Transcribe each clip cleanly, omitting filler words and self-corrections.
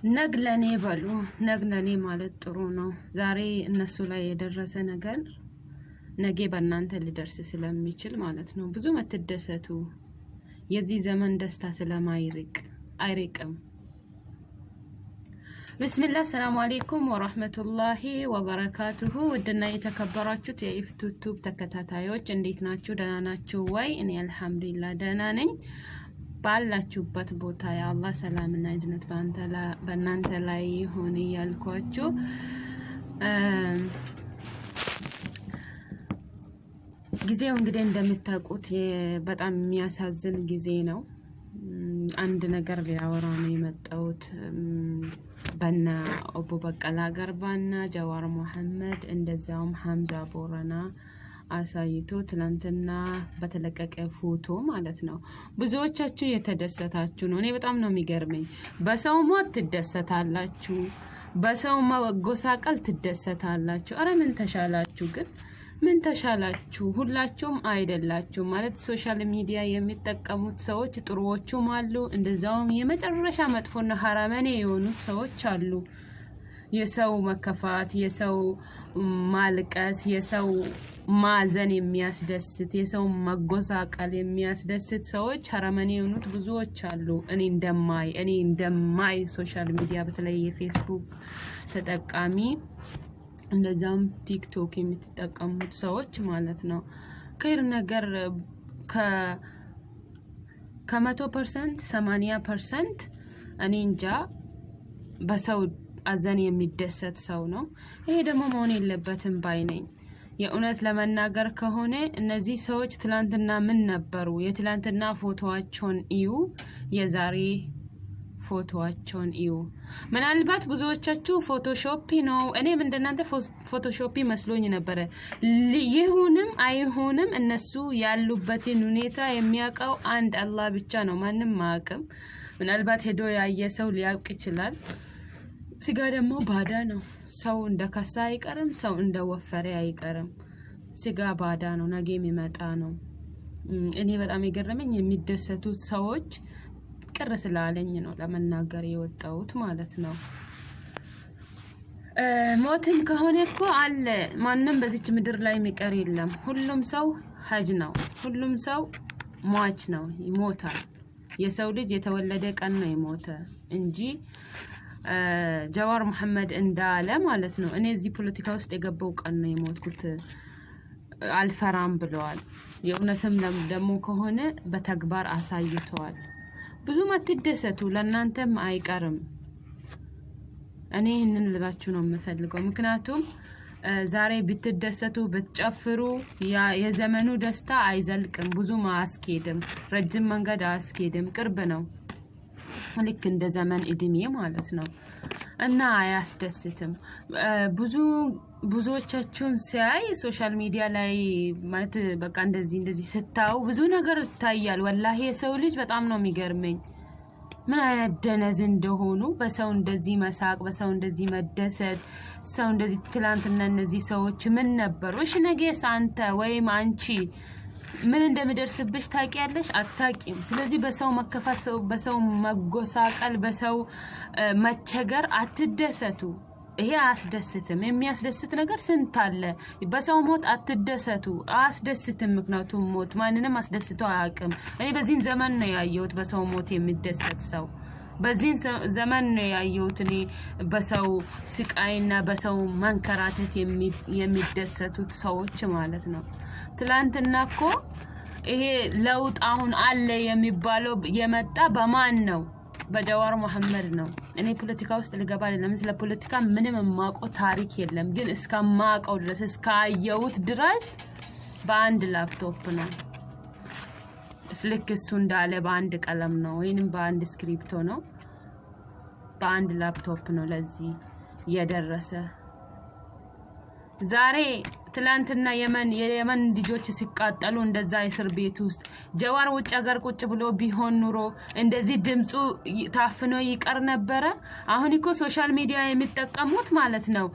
ነግለኔ በሉ ነግለኔ ማለት ጥሩ ነው። ዛሬ እነሱ ላይ የደረሰ ነገር ነገ በእናንተ ሊደርስ ስለሚችል ማለት ነው። ብዙ መትደሰቱ የዚህ ዘመን ደስታ ስለማይርቅ አይርቅም። ቢስሚላህ ሰላም አለይኩም ወራህመቱላሂ ወበረካቱሁ። ውድና የተከበራችሁት የኢፍቱቱብ ተከታታዮች እንዴት ናችሁ? ደህና ናችሁ ወይ? እኔ አልሐምዱሊላህ ደህና ነኝ። ባላችሁበት ቦታ የአላህ ሰላምና እዝነት በእናንተ ላይ ይሁን እያልኳችሁ ጊዜው እንግዲህ እንደምታውቁት በጣም የሚያሳዝን ጊዜ ነው። አንድ ነገር ሊያወራ ነው የመጣሁት በእነ ኦቦ በቀላ ገርባና ጀዋር መሐመድ እንደዛውም ሐምዛ ቦረና አሳይቶ ትላንትና በተለቀቀ ፎቶ ማለት ነው። ብዙዎቻችሁ የተደሰታችሁ ነው። እኔ በጣም ነው የሚገርመኝ። በሰው ሞት ትደሰታላችሁ፣ በሰው መጎሳቀል ትደሰታላችሁ። አረ ምን ተሻላችሁ ግን? ምን ተሻላችሁ? ሁላችሁም አይደላችሁ ማለት ሶሻል ሚዲያ የሚጠቀሙት ሰዎች ጥሩዎቹም አሉ፣ እንደዛውም የመጨረሻ መጥፎና ሐራመኔ የሆኑት ሰዎች አሉ። የሰው መከፋት፣ የሰው ማልቀስ፣ የሰው ማዘን የሚያስደስት፣ የሰው መጎሳቀል የሚያስደስት ሰዎች ሐራመኔ የሆኑት ብዙዎች አሉ። እኔ እንደማይ ሶሻል ሚዲያ በተለይ የፌስቡክ ተጠቃሚ እንደዛም ቲክቶክ የምትጠቀሙት ሰዎች ማለት ነው ከይር ነገር ከ100% 80% እኔ እንጃ በሰው አዘን የሚደሰት ሰው ነው። ይሄ ደግሞ መሆን የለበትም ባይ ነኝ። የእውነት ለመናገር ከሆነ እነዚህ ሰዎች ትላንትና ምን ነበሩ? የትላንትና ፎቶዋቸውን እዩ፣ የዛሬ ፎቶዋቸውን እዩ። ምናልባት ብዙዎቻችሁ ፎቶሾፒ ነው፣ እኔም እንደናንተ ፎቶሾፒ መስሎኝ ነበር። ይሁንም አይሁንም እነሱ ያሉበትን ሁኔታ የሚያውቀው አንድ አላህ ብቻ ነው፣ ማንም ማያውቅም። ምናልባት ሄዶ ያየ ሰው ሊያውቅ ይችላል። ስጋ ደግሞ ባዳ ነው። ሰው እንደከሳ አይቀርም፣ ሰው እንደወፈረ አይቀርም። ስጋ ባዳ ነው፣ ነገ የሚመጣ ነው። እኔ በጣም የገረመኝ የሚደሰቱት ሰዎች ቅር ስላለኝ ነው ለመናገር የወጣሁት ማለት ነው። ሞትም ከሆነ እኮ አለ፣ ማንም በዚች ምድር ላይ የሚቀር የለም። ሁሉም ሰው ሀጅ ነው፣ ሁሉም ሰው ሟች ነው፣ ይሞታል። የሰው ልጅ የተወለደ ቀን ነው የሞተ እንጂ ጀዋር መሐመድ እንዳለ ማለት ነው እኔ እዚህ ፖለቲካ ውስጥ የገባው ቀን ነው የሞትኩት አልፈራም ብለዋል። የእውነትም ደግሞ ከሆነ በተግባር አሳይተዋል። ብዙ መትደሰቱ ለእናንተም አይቀርም። እኔ ይህንን ልላችሁ ነው የምፈልገው። ምክንያቱም ዛሬ ብትደሰቱ ብትጨፍሩ የዘመኑ ደስታ አይዘልቅም፣ ብዙም አያስኬድም፣ ረጅም መንገድ አያስኬድም፣ ቅርብ ነው። ልክ እንደ ዘመን እድሜ ማለት ነው እና አያስደስትም። ብዙዎቻችሁን ሲያይ ሶሻል ሚዲያ ላይ ማለት በቃ እንደዚህ ስታው ብዙ ነገር ይታያል። ወላሂ የሰው ልጅ በጣም ነው የሚገርመኝ ምን አይነት ደነዝ እንደሆኑ። በሰው እንደዚህ መሳቅ፣ በሰው እንደዚህ መደሰት፣ ሰው እንደዚህ ትላንትና እነዚህ ሰዎች ምን ነበሩ? እሺ ነገስ አንተ ወይም አንቺ ምን እንደምደርስብሽ ታውቂያለሽ? አታውቂም። ስለዚህ በሰው መከፋት፣ በሰው መጎሳቀል፣ በሰው መቸገር አትደሰቱ። ይሄ አያስደስትም። የሚያስደስት ነገር ስንት አለ። በሰው ሞት አትደሰቱ፣ አያስደስትም። ምክንያቱም ሞት ማንንም አስደስቶ አያውቅም። እኔ በዚህን ዘመን ነው ያየሁት በሰው ሞት የሚደሰት ሰው። በዚህ ዘመን ነው ያየሁት እኔ በሰው ስቃይና በሰው መንከራተት የሚደሰቱት ሰዎች ማለት ነው። ትላንትና እኮ ይሄ ለውጥ አሁን አለ የሚባለው የመጣ በማን ነው? በጀዋር መሐመድ ነው። እኔ ፖለቲካ ውስጥ ልገባ አይደለም፣ ስለ ፖለቲካ ምንም የማውቀው ታሪክ የለም። ግን እስከማውቀው ድረስ እስካየሁት ድረስ በአንድ ላፕቶፕ ነው። ልክ እሱ እንዳለ በአንድ ቀለም ነው ወይንም በአንድ ስክሪፕቶ ነው፣ በአንድ ላፕቶፕ ነው ለዚህ የደረሰ። ዛሬ ትላንትና የመን ልጆች ሲቃጠሉ እንደዛ እስር ቤት ውስጥ ጀዋር ውጭ ሀገር ቁጭ ብሎ ቢሆን ኑሮ እንደዚህ ድምጹ ታፍኖ ይቀር ነበረ። አሁን እኮ ሶሻል ሚዲያ የሚጠቀሙት ማለት ነው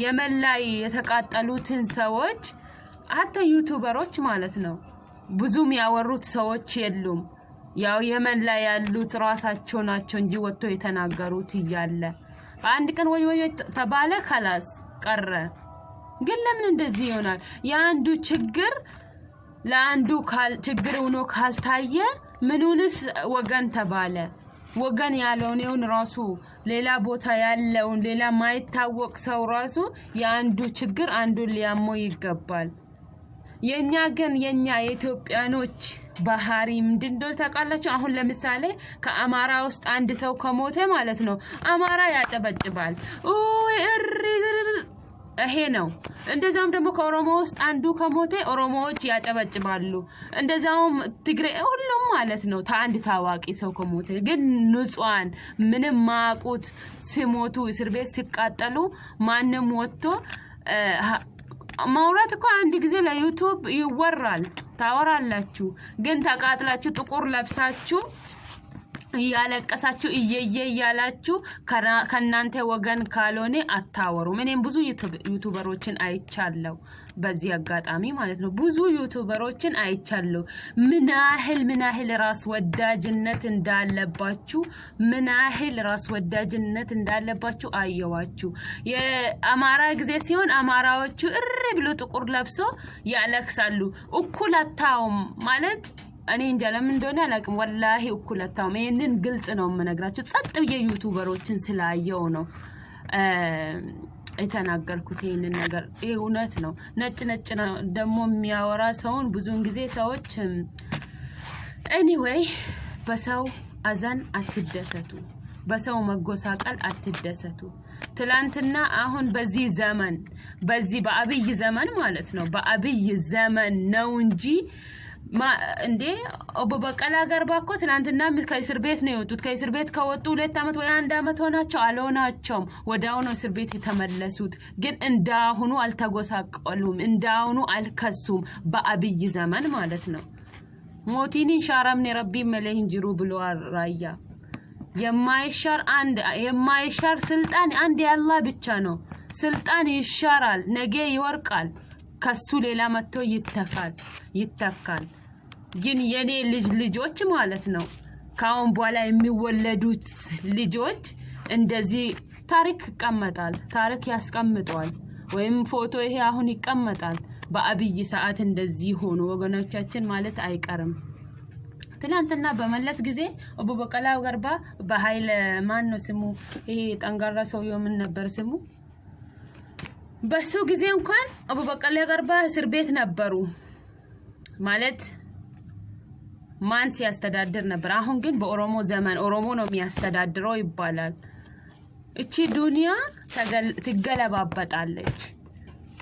የመን ላይ የተቃጠሉትን ሰዎች አታ ዩቲዩበሮች ማለት ነው ብዙም ያወሩት ሰዎች የሉም። ያው የመን ላይ ያሉት ራሳቸው ናቸው እንጂ ወጥቶ የተናገሩት ይያለ አንድ ቀን ወይ ተባለ خلاص ቀረ ግን ለምን እንደዚህ ይሆናል ያንዱ ችግር ለአንዱ ችግር ሆኖ ካልታየ ምኑንስ ወገን ተባለ ወገን ያለውን ራሱ ሌላ ቦታ ያለውን ሌላ ማይታወቅ ሰው ራሱ ያንዱ ችግር አንዱ ሊያሞ ይገባል የኛ ግን የኛ የኢትዮጵያኖች ባህሪ ምንድነው ታቃላችሁ አሁን ለምሳሌ ከአማራ ውስጥ አንድ ሰው ከሞተ ማለት ነው አማራ ያጨበጭባል ይሄ ነው እንደዛም ደግሞ ከኦሮሞ ውስጥ አንዱ ከሞተ ኦሮሞዎች ያጨበጭባሉ እንደዛም ትግሬ ሁሉም ማለት ነው ታንድ ታዋቂ ሰው ከሞተ ግን ንጹሃን ምንም ማቁት ሲሞቱ እስር ቤት ሲቃጠሉ ማንንም ወጥቶ ማውራት እኮ አንድ ጊዜ ለዩቲዩብ ይወራል ታወራላችሁ ግን ተቃጥላችሁ ጥቁር ለብሳችሁ ያለቀሳችሁ እየያላችሁ ከናንተ ወገን ካልሆነ አታወሩ እኔም ብዙ ዩቲዩበሮችን አይቻለሁ በዚህ አጋጣሚ ማለት ነው ብዙ ዩቲዩበሮችን አይቻለሁ ምናህል ራስ ወዳጅነት እንዳለባችሁ አየዋችሁ የአማራ ጊዜ ሲሆን አማራዎቹ ብሎ ጥቁር ለብሶ ያለቅሳሉ እኩላታውም ማለት እኔ እንጃ ለምን እንደሆነ አላቅም ወላሂ እኩላታውም ይሄንን ግልጽ ነው የምነግራችሁ ጸጥ ብዬ ዩቲዩበሮችን ስላየው ነው የተናገርኩት ይሄንን ነገር ይሄ እውነት ነው ነጭ ደሞ የሚያወራ ሰውን ብዙን ጊዜ ሰዎች anyway በሰው አዛን አትደሰቱ በሰው መጎሳቀል አትደሰቱ ትላንትና አሁን በዚህ ዘመን በዚህ በአብይ ዘመን ማለት ነው በአብይ ዘመን ነው እንጂ እንዴ በበቀላ ገርባኮ ትላንትና ከእስር ቤት ነው የወጡት ከእስር ቤት ከወጡ 2 አመት ወይ 1 አመት ሆናቸው አልሆናቸውም ወዳው ነው እስር ቤት የተመለሱት ግን እንዳሁኑ አልተጎሳቀሉም እንዳሁኑ አልከሱም በአብይ ዘመን ማለት ነው ሞቲኒ ሻራምኔ ረቢ መለህንጅሩ ብሎ ራያ የማይሻር ስልጣን አንድ ያላህ ብቻ ነው ስልጣን ይሻራል ነገ ይወርቃል ከሱ ሌላ መጥቶ ይተካል ግን የኔ ልጆች ማለት ነው ካሁን በኋላ የሚወለዱት ልጆች እንደዚህ ታሪክ ይቀመጣል ታሪክ ያስቀምጣል ወይም ፎቶ ይሄ አሁን ይቀመጣል በአብይ ሰዓት እንደዚህ ሆኖ ወገኖቻችን ማለት አይቀርም ትናንትና በመለስ ጊዜ በበቀላው ገርባ በኃይለ ማን ነው ስሙ ይሄ ጠንጋራ ሰውየው ምን ነበር ስሙ በሱ ጊዜ እንኳን በበቀላው ገርባ እስር ቤት ነበሩ ማለት ማን ሲያስተዳድር ነበር አሁን ግን በኦሮሞ ዘመን ኦሮሞ ነው የሚያስተዳድረው ይባላል እቺ ዱንያ ትገለባበጣለች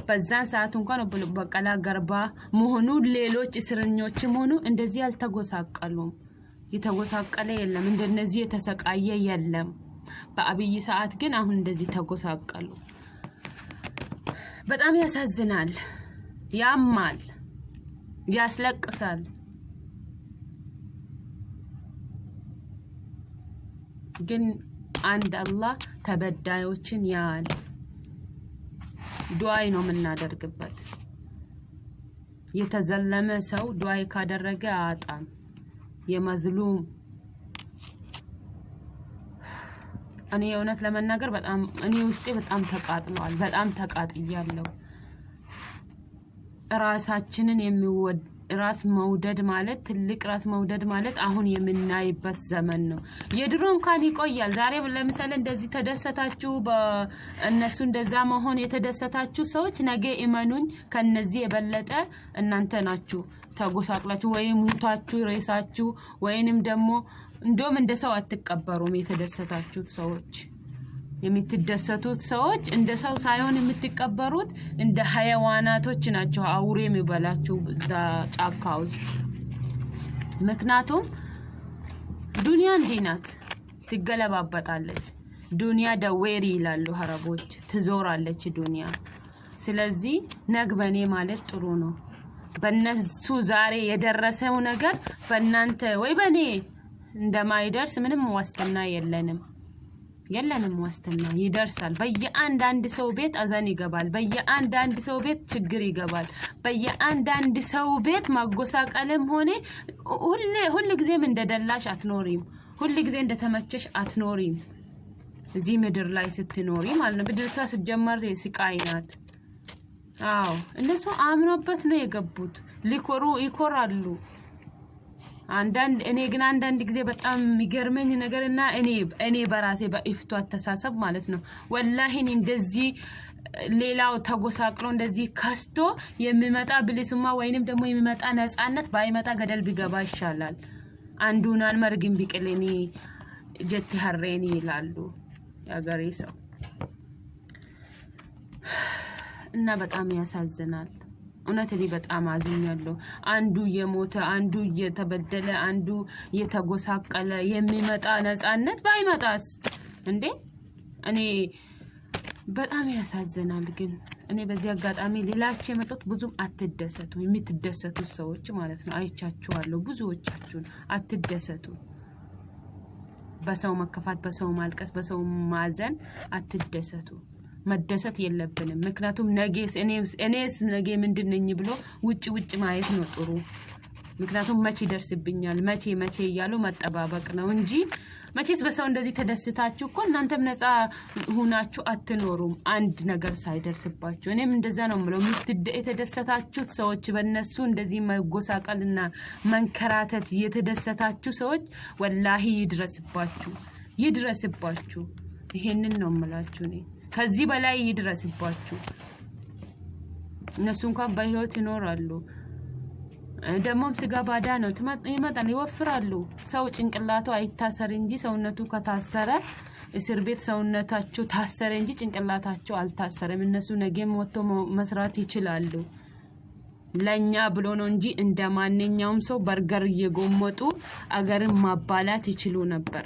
በዛን ሰዓት እንኳን በቀላ ገርባ መሆኑ ሌሎች እስረኞችም ሆኑ እንደዚህ አልተጎሳቀሉም የተጎሳቀለ የለም እንደነዚህ የተሰቃየ የለም በአብይ ሰዓት ግን አሁን እንደዚህ ተጎሳቀሉ በጣም ያሳዝናል ያማል ያስለቅሳል ግን አንድ አላህ ተበዳዮችን ያል ዱዓይ ነው የምናደርግበት የተዘለመ ሰው ዱዓይ ካደረገ አጣም የመዝሉም እኔ እውነት ለመናገር በጣም እኔ ውስጤ በጣም ተቃጥሏል በጣም ተቃጥያለሁ ራሳችንን የሚወድ ራስ መውደድ ማለት ትልቅ ራስ መውደድ ማለት አሁን የምናይበት ዘመን ነው የድሮም ካን ይቆያል ዛሬ ለምሳሌ እንደዚህ ተደሰታችሁ በእነሱ እንደዛ መሆን የተደሰታችሁ ሰዎች ነገ ኢማኑን ከነዚህ የበለጠ እናንተ ናችሁ ተጎሳቅላችሁ ወይ ሙታችሁ ሬሳችሁ ወይንም ደግሞ እንደም እንደ ሰው አትቀበሩም የተደሰታችሁ ሰዎች የምትደሰቱት ሰዎች እንደ ሰው ሳይሆን የምትቀበሩት እንደ ሐይዋናቶች ናቸው አውሬ የሚበላችሁ ጫካ ውስጥ ምክንያቱም ዱንያ እንዲናት ትገለባበጣለች ዱንያ ደዌሪ ይላሉ ሐረቦች ትዞራለች ዱንያ ስለዚህ ነግበኔ ማለት ጥሩ ነው በእነሱ ዛሬ የደረሰው ነገር በእናንተ ወይ በኔ እንደማይደርስ ምንም ዋስትና የለንም የለንም ዋስትና ይደርሳል በየአንዳንድ ሰው ቤት አዛን ይገባል በየአንዳንድ ሰው ቤት ችግር ይገባል በየአንዳንድ ሰው ቤት ማጎሳቀልም ሆነ ሁሉ ጊዜም እንደደላሽ አትኖሪም ሁሉ ጊዜ እንደተመቸሽ አትኖሪም እዚህ ምድር ላይ ስትኖሪ ማለት ነው ምድርታ ስትጀመር ስቃይ ናት አዎ እነሱ አምኖበት ነው የገቡት ሊኮሩ ይኮራሉ እኔ ግን አንዳንድ ጊዜ በጣም የሚገርመኝ ነገርና እኔ በራሴ በኢፍቱ አተሳሰብ ማለት ነው ወላሂ እንደዚህ ሌላው ተጎሳቅሎ እንደዚህ ካስቶ የሚመጣ ብሊስማ ወይንም ደግሞ የሚመጣ ነፃነት ባይመጣ ገደል ቢገባ ይሻላል አንዱን አልመርግም ቢቀለኒ ጀት ሀሬኒ ይላሉ ያገሬ ሰው እና በጣም ያሳዝናል እውነቴን በጣም አዝኛለሁ አንዱ የሞተ አንዱ የተበደለ አንዱ የተጎሳቀለ የሚመጣ ነፃነት ባይመጣስ እንዴ እኔ በጣም ያሳዝናል ግን እኔ በዚህ አጋጣሚ ሌላችሁ የመጣት ብዙም አትደሰቱ የምትደሰቱ ሰዎች ማለት ነው አይቻችኋለሁ ብዙዎቻችሁን አትደሰቱ በሰው መከፋት በሰው ማልቀስ በሰው ማዘን አትደሰቱ መደሰት የለብንም ምክንያቱም እኔስ ነገ ምንድነኝ ብሎ ውጭ ማየት ነው ጥሩ ምክንያቱም መቼ ይደርስብኛል መቼ እያሉ መጠባበቅ ነው እንጂ መቼስ በሰው እንደዚህ ተደስታችሁ እኮ እናንተም ነፃ ሆናችሁ አትኖሩም አንድ ነገር ሳይደርስባችሁ እኔም እንደዛ ነው ምለው የተደሰታችሁ ሰዎች በእነሱ እንደዚህ መጎሳቀልና መንከራተት የተደሰታችሁ ሰዎች ወላሂ ይድረስባችሁ ይሄንን ነው የምላችሁ እኔ ከዚህ በላይ ይድረስባችሁ እነሱ እንኳን በህይወት ይኖራሉ ደሞም ስጋ ባዳ ነው ይመጣል ይወፍራሉ ሰው ጭንቅላቱ አይታሰር እንጂ ሰውነቱ ከታሰረ እስር ቤት ሰውነታቸው ታሰረ እንጂ ጭንቅላታቸው አልታሰረም እነሱ ነገም ወጥቶ መስራት ይችላሉ ለኛ ብሎ ነው እንጂ እንደማንኛውም ሰው በርገር እየጎመጡ አገርን ማባላት ይችላሉ ነበር